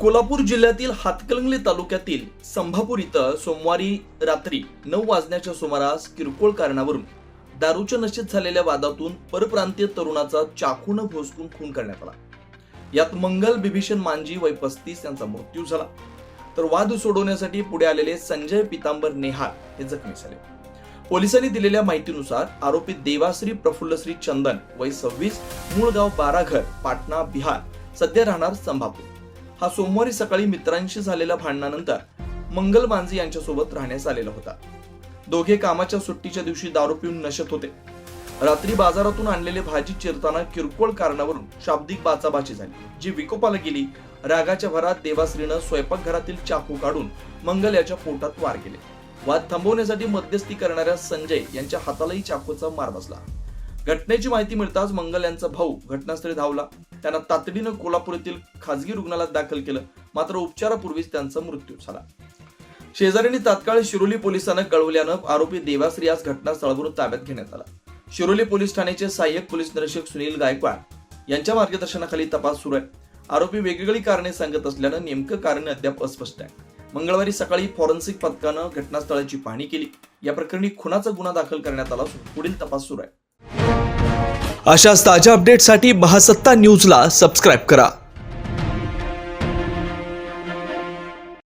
कोल्हापूर जिल्ह्यातील हातकणंगले तालुक्यातील संभापूर इथं सोमवारी रात्री 9 वाजण्याच्या सुमारास किरकोळ कारणावरून दारूच्या नशेत झालेल्या वादातून परप्रांतीय तरुणाचा चाकूने भोसकून खून करण्यात आला। यात मंगल बिभीषण मांजी वय 35 यांचा मृत्यू झाला, तर वाद सोडवण्यासाठी पुढे आलेले संजय पितांबर नेहाल हे जखमी झाले। पोलिसांनी दिलेल्या माहितीनुसार आरोपी देवाश्री प्रफुल्लश्री चंदन वय 26 मूळ गाव बाराघर पाटणा बिहार सध्या राहणार संभापूर हा सोमवारी सकाळी मित्रांशी झालेल्या भांडणानंतर मंगल मांजी यांच्यासोबत राहण्यास आलेला होता। दोघे कामाच्या सुट्टीच्या दिवशी दारू पिऊन नशेत होते। रात्री बाजारातून आणलेले भाजी चिरताना किरकोळ कारणावरून शाब्दिक बाचाबाची झाली, जी विकोपाला गेली। रागाच्या भरात देवाश्रीनं स्वयंपाकघरातील चाकू काढून मंगल याच्या पोटात वार केले। वाद थांबवण्यासाठी मध्यस्थी करणाऱ्या संजय यांच्या हातालाही चाकूचा मार बसला। घटनेची माहिती मिळताच मंगल यांचा भाऊ घटनास्थळी धावला। त्यांना तातडीनं कोल्हापूर येथील खासगी रुग्णालयात दाखल केलं, मात्र उपचारापूर्वीच त्यांचा मृत्यू झाला। शेजाऱ्यांनी तात्काळ शिरोली पोलिसांना कळवल्यानं आरोपी देवाश्री यास घटनास्थळावरून ताब्यात घेण्यात आला। शिरोली पोलीस ठाण्याचे सहाय्यक पोलीस निरीक्षक सुनील गायकवाड यांच्या मार्गदर्शनाखाली तपास सुरू आहे। आरोपी वेगवेगळी कारणे सांगत असल्यानं नेमकं कारण अद्याप अस्पष्ट आहे। मंगळवारी सकाळी फॉरेन्सिक पथकानं घटनास्थळाची पाहणी केली। या प्रकरणी खुनाचा गुन्हा दाखल करण्यात आला असून पुढील तपास सुरू आहे। अशाच ताज्या अपडेटसाठी महासत्ता न्यूजला सबस्क्राईब करा।